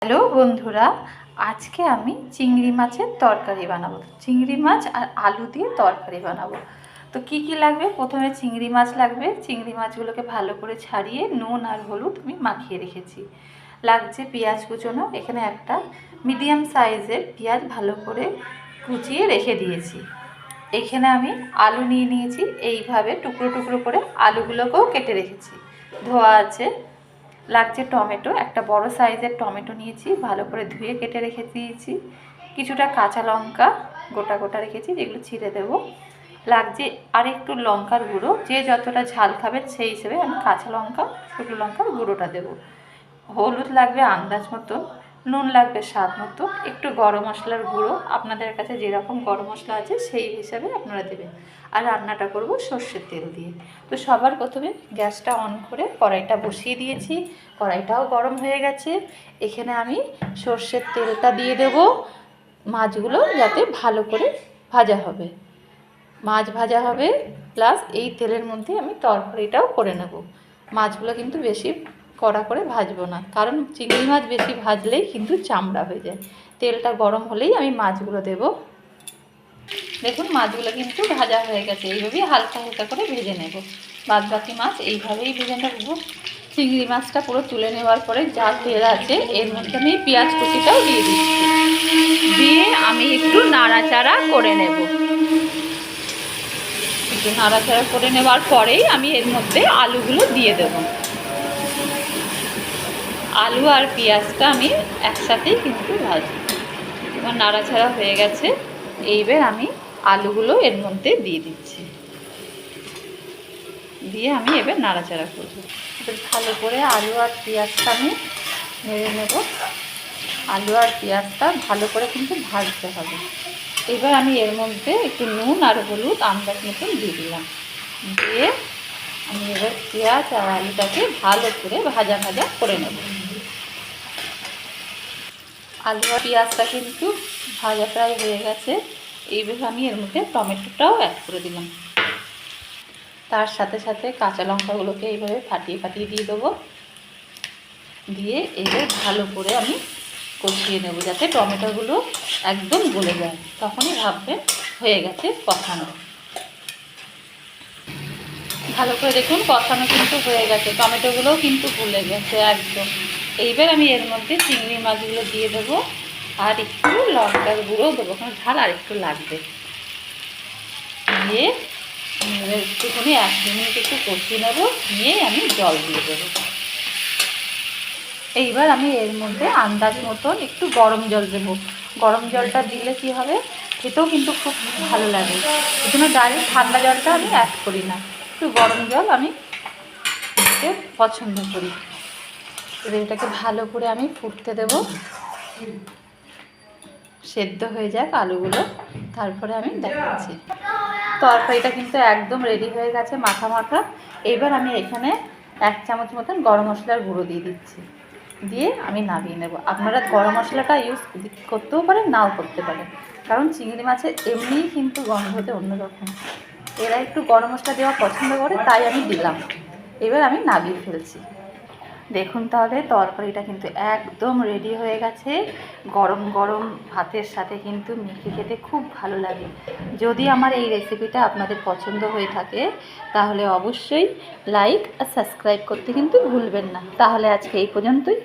Hello বন্ধুরা, আজকে আমি চিংড়ি মাছের তরকারি বানাবো। চিংড়ি মাছ আর আলু দিয়ে তরকারি বানাবো। তো কি কি লাগবে? প্রথমে চিংড়ি মাছ লাগবে। চিংড়ি মাছগুলোকে ভালো করে ছাড়িয়ে নুন আর হলুদ আমি মাখিয়ে রেখেছি। লাগছে পেঁয়াজ কুচোনো, এখানে একটা মিডিয়াম সাইজের পেঁয়াজ ভালো করে কুচিয়ে রেখে দিয়েছি। এখানে আমি আলু নিয়ে নিয়েছি, এইভাবে টুকরো টুকরো করে আলুগুলোকেও কেটে রেখেছি, ধোয়া আছে। লাগছে টমেটো, একটা বড় সাইজের টমেটো নিয়েছি, ভালো করে ধুয়ে কেটে রেখে দিয়েছি। কিছুটা কাঁচা লঙ্কা গোটা গোটা রেখেছি, যেগুলো ছিঁড়ে দেবো। লাগছে আর একটু লঙ্কার গুঁড়ো, যে যতটা ঝাল খাবেন সেই হিসেবে আমি কাঁচা লঙ্কা শুকনো লঙ্কার গুঁড়োটা দেবো। হলুদ লাগবে আন্দাজ মতো, নুন লাগবে স্বাদ মতো, একটু গরম মশলার গুঁড়ো, আপনাদের কাছে যেরকম গরম মশলা আছে সেই হিসাবে আপনারা দেবেন। আর রান্নাটা করব সর্ষের তেল দিয়ে। তো সবার প্রথমে গ্যাসটা অন করে কড়াইটা বসিয়ে দিয়েছি, কড়াইটাও গরম হয়ে গেছে। এখানে আমি সর্ষের তেলটা দিয়ে দেব। মাছগুলো যাতে ভালো করে ভাজা হবে, মাছ ভাজা হবে, প্লাস এই তেলের মধ্যে আমি তরকারিটাও করে নেব। মাছগুলো কিন্তু বেশি কড়া করে ভাজবো না, কারণ চিংড়ি মাছ বেশি ভাজলেই কিন্তু চামড়া হয়ে যায়। তেলটা গরম হলেই আমি মাছগুলো দেব। দেখুন মাছগুলো কিন্তু ভাজা হয়ে গেছে, এইভাবেই হালকা হালকা করে ভেজে নেব। বাদ বাকি মাছ এইভাবেই ভেজে নেব। চিংড়ি মাছটা পুরো তুলে নেওয়ার পরে যা তেল আছে এর মধ্যে আমি পেঁয়াজ কুচিটাও দিয়ে দিচ্ছি, দিয়ে আমি একটু নাড়াচাড়া করে নেব। একটু নাড়াচাড়া করে নেওয়ার পরেই আমি এর মধ্যে আলুগুলো দিয়ে দেব। আলু আর পেঁয়াজটা আমি একসাথেই কিন্তু ভাজি। আমার নাড়াচাড়া হয়ে গেছে, এইবার আমি আলুগুলো এর মধ্যে দিয়ে দিচ্ছি, দিয়ে আমি এবার নাড়াচাড়া করব। এবার ভালো করে আলু আর পেঁয়াজটা আমি নেড়ে নেব। আলু আর পেঁয়াজটা ভালো করে কিন্তু ভাজতে হবে। এবার আমি এর মধ্যে একটু নুন আর হলুদ আন্দাজ মতন দিয়ে দিলাম, দিয়ে আমি এবার পেঁয়াজ আর আলুটাকে ভালো করে ভাজা ভাজা করে নেব। আলু আর পেঁয়াজটা কিন্তু ভাজা প্রায় হয়ে গেছে। এইবার আমি এর মধ্যে টমেটোটাও অ্যাড করে দিলাম, তার সাথে সাথে কাঁচা লঙ্কাগুলোকে এইভাবে ফাটিয়ে ফাটিয়ে দিয়ে দেবো। দিয়ে এবার ভালো করে আমি কষিয়ে নেব, যাতে টমেটোগুলো একদম গলে যায়। তখনই ভাববেন হয়ে গেছে কষানো। ভালো করে দেখুন কষানো কিন্তু হয়ে গেছে, টমেটোগুলোও কিন্তু গলে গেছে একদম। এইবার আমি এর মধ্যে চিংড়ি মাছগুলো দিয়ে দেবো, আর একটু লঙ্কার গুঁড়ো দেবো, কারণ ঝাল আর একটু লাগবে। দিয়ে একটুখানি 1-2 মিনিট একটু কষিয়ে নেবো, নিয়ে আমি জল দিয়ে দেবো। এইবার আমি এর মধ্যে আন্দাজ মতন একটু গরম জল দেবো। গরম জলটা দিলে কি হবে, খেতেও কিন্তু খুব ভালো লাগে। এখানে ডাইরেক্ট ঠান্ডা জলটা আমি অ্যাড করি না, একটু গরম জল আমি খেতে পছন্দ করি। এবার এটাকে ভালো করে আমি ফুটতে দেব, সেদ্ধ হয়ে যাক আলুগুলো, তারপরে আমি দেখাচ্ছি। তরকারিটা কিন্তু একদম রেডি হয়ে গেছে, মাখা মাখা। এবার আমি এখানে 1 চামচ মতন গরম মশলার গুঁড়ো দিয়ে দিচ্ছি, দিয়ে আমি নামিয়ে নেব। আপনারা গরম মশলাটা ইউজ করতেও পারেন, নাও করতে পারেন, কারণ চিংড়ি মাছের এমনিই কিন্তু গন্ধতে অন্যরকম। এরা একটু গরম মশলা দেওয়া পছন্দ করে, তাই আমি দিলাম। এবার আমি নামিয়ে ফেলছি। দেখুন তাহলে তরকারিটা কিন্তু একদম রেডি হয়ে গেছে। গরম গরম ভাতের সাথে কিন্তু মেখে খেতে খুব ভালো লাগে। যদি আমার এই রেসিপিটা আপনাদের পছন্দ হয়ে থাকে, তাহলে অবশ্যই লাইক আর সাবস্ক্রাইব করতে কিন্তু ভুলবেন না। তাহলে আজকে এই পর্যন্তই।